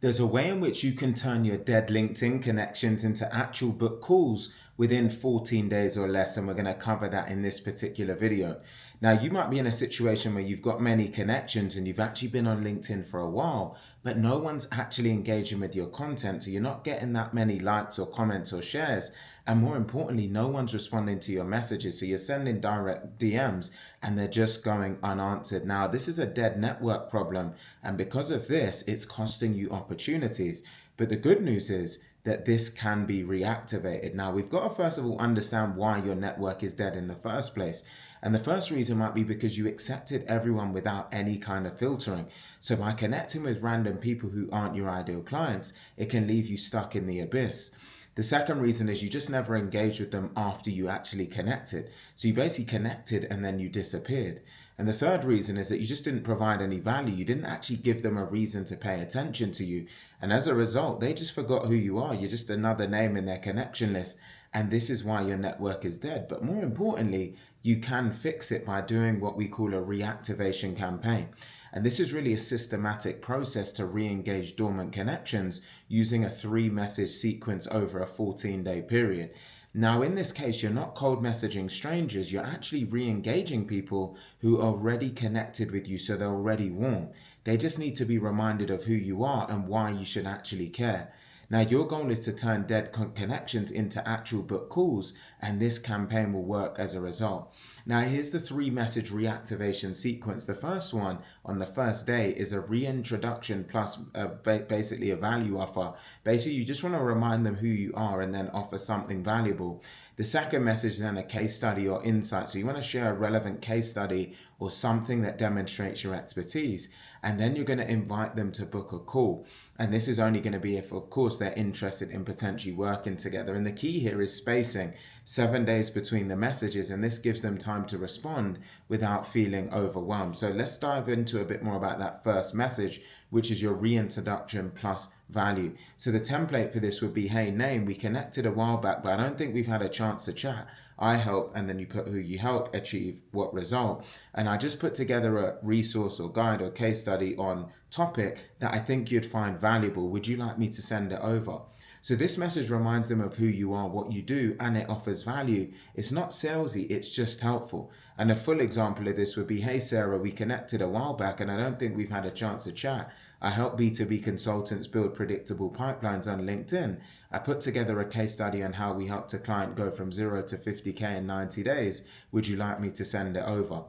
There's a way in which you can turn your dead LinkedIn connections into actual book calls within 14 days or less, and we're going to cover that in this particular video. Now, you might be in a situation where you've got many connections and you've actually been on LinkedIn for a while, but no one's actually engaging with your content, so you're not getting that many likes or comments or shares. And more importantly, no one's responding to your messages. So you're sending direct DMs and they're just going unanswered. Now, this is a dead network problem. And because of this, it's costing you opportunities. But the good news is that this can be reactivated. Now, we've got to first of all understand why your network is dead in the first place. And the first reason might be because you accepted everyone without any kind of filtering. So by connecting with random people who aren't your ideal clients, it can leave you stuck in the abyss. The second reason is you just never engaged with them after you actually connected. So you basically connected and then you disappeared. And the third reason is that you just didn't provide any value. You didn't actually give them a reason to pay attention to you. And as a result, they just forgot who you are. You're just another name in their connection list. And this is why your network is dead. But more importantly, you can fix it by doing what we call a reactivation campaign. And this is really a systematic process to re-engage dormant connections using a 3-message sequence over a 14-day period. Now, in this case, you're not cold messaging strangers. You're actually re-engaging people who are already connected with you, so they're already warm. They just need to be reminded of who you are and why you should actually care. Now, your goal is to turn dead connections into actual book calls, and this campaign will work as a result. Now, here's the 3-message reactivation sequence. The first one on the first day is a reintroduction plus basically a value offer. Basically, you just want to remind them who you are and then offer something valuable. The second message is then a case study or insight. So you want to share a relevant case study or something that demonstrates your expertise. And then you're going to invite them to book a call. And this is only going to be if, of course, they're interested in potentially working together. And the key here is spacing, 7 days between the messages. And this gives them time to respond without feeling overwhelmed. So let's dive into a bit more about that first message, which is your reintroduction plus value. So the template for this would be, hey, name, we connected a while back, but I don't think we've had a chance to chat. I help, and then you put who you help achieve what result. And I just put together a resource or guide or case study on topic that I think you'd find valuable. Would you like me to send it over? So this message reminds them of who you are, what you do, and it offers value. It's not salesy, it's just helpful. And a full example of this would be, hey Sarah, we connected a while back and I don't think we've had a chance to chat. I help B2B consultants build predictable pipelines on LinkedIn. I put together a case study on how we helped a client go from 0 to 50K in 90 days. Would you like me to send it over?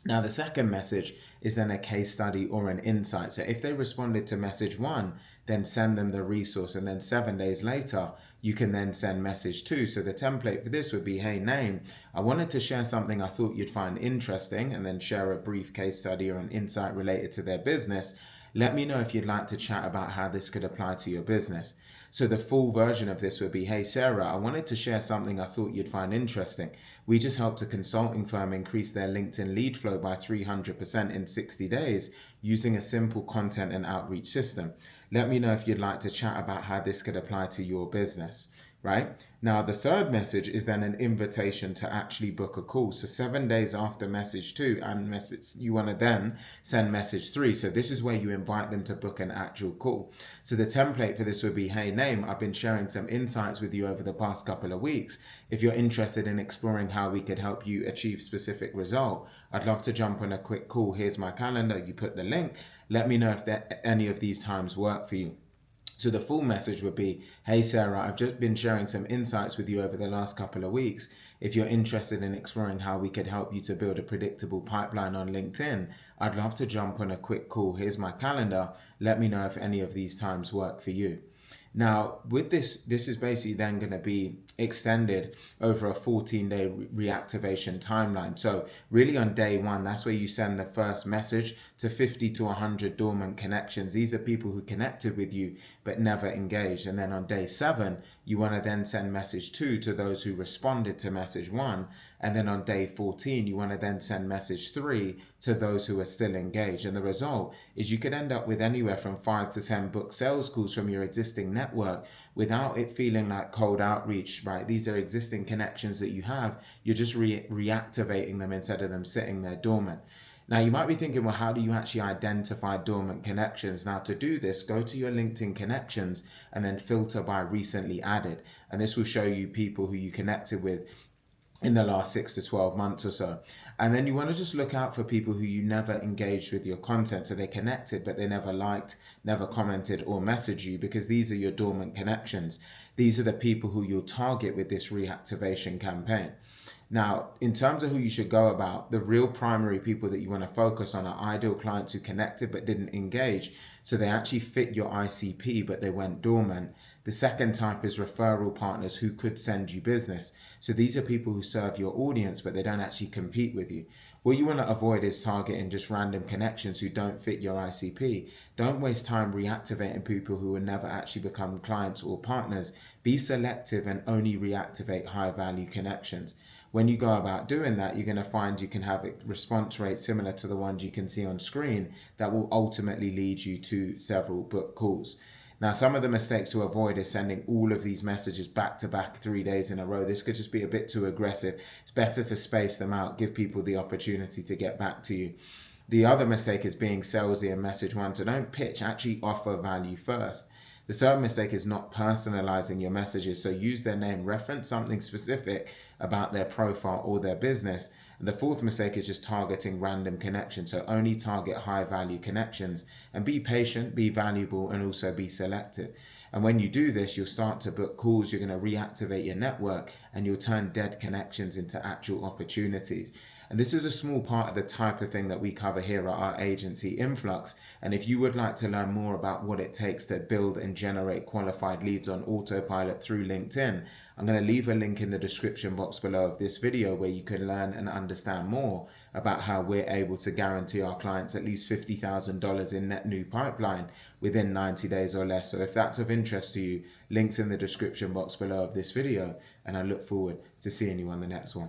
Now, the second message is then a case study or an insight. So if they responded to message 1, then send them the resource. And then 7 days later, you can then send message 2. So the template for this would be, hey, name, I wanted to share something I thought you'd find interesting, and then share a brief case study or an insight related to their business. Let me know if you'd like to chat about how this could apply to your business. So the full version of this would be, hey Sarah, I wanted to share something I thought you'd find interesting. We just helped a consulting firm increase their LinkedIn lead flow by 300% in 60 days using a simple content and outreach system. Let me know if you'd like to chat about how this could apply to your business. Right? Now, the third message is then an invitation to actually book a call. So 7 days after message 2 and you want to then send message 3. So this is where you invite them to book an actual call. So the template for this would be, hey, name, I've been sharing some insights with you over the past couple of weeks. If you're interested in exploring how we could help you achieve specific result, I'd love to jump on a quick call. Here's my calendar. You put the link. Let me know if any of these times work for you. So the full message would be, hey Sarah, I've just been sharing some insights with you over the last couple of weeks. If you're interested in exploring how we could help you to build a predictable pipeline on LinkedIn, I'd love to jump on a quick call. Here's my calendar. Let me know if any of these times work for you. Now, with this is basically then going to be extended over a 14-day reactivation timeline. So really on day 1, that's where you send the first message to 50 to 100 dormant connections. These are people who connected with you but never engaged. And then on day 7, you want to then send message 2 to those who responded to message 1. And then on day 14, you want to then send message 3 to those who are still engaged. And the result is you could end up with anywhere from 5 to 10 booked sales calls from your existing network without it feeling like cold outreach, right? These are existing connections that you have. You're just reactivating them instead of them sitting there dormant. Now, you might be thinking, well, how do you actually identify dormant connections? Now, to do this, go to your LinkedIn connections and then filter by recently added. And this will show you people who you connected with in the last 6 to 12 months or so. And then you want to just look out for people who you never engaged with your content. So they connected, but they never liked, never commented or messaged you, because these are your dormant connections. These are the people who you'll target with this reactivation campaign. Now, in terms of who you should go about, the real primary people that you want to focus on are ideal clients who connected but didn't engage. So they actually fit your ICP, but they went dormant. The second type is referral partners who could send you business. So these are people who serve your audience, but they don't actually compete with you. What you want to avoid is targeting just random connections who don't fit your ICP. Don't waste time reactivating people who will never actually become clients or partners. Be selective and only reactivate high value connections. When you go about doing that, you're going to find you can have a response rate similar to the ones you can see on screen that will ultimately lead you to several book calls. Now, some of the mistakes to avoid is sending all of these messages back to back 3 days in a row. This could just be a bit too aggressive. It's better to space them out, give people the opportunity to get back to you. The other mistake is being salesy and message one. So don't pitch, actually offer value first. The third mistake is not personalizing your messages. So use their name, reference something specific about their profile or their business. And the fourth mistake is just targeting random connections. So only target high value connections, and be patient, be valuable, and also be selective. And when you do this, you'll start to book calls, you're going to reactivate your network, and you'll turn dead connections into actual opportunities. And this is a small part of the type of thing that we cover here at our agency, Influx. And if you would like to learn more about what it takes to build and generate qualified leads on autopilot through LinkedIn, I'm going to leave a link in the description box below of this video where you can learn and understand more about how we're able to guarantee our clients at least $50,000 in net new pipeline within 90 days or less. So if that's of interest to you, links in the description box below of this video, and I look forward to seeing you on the next one.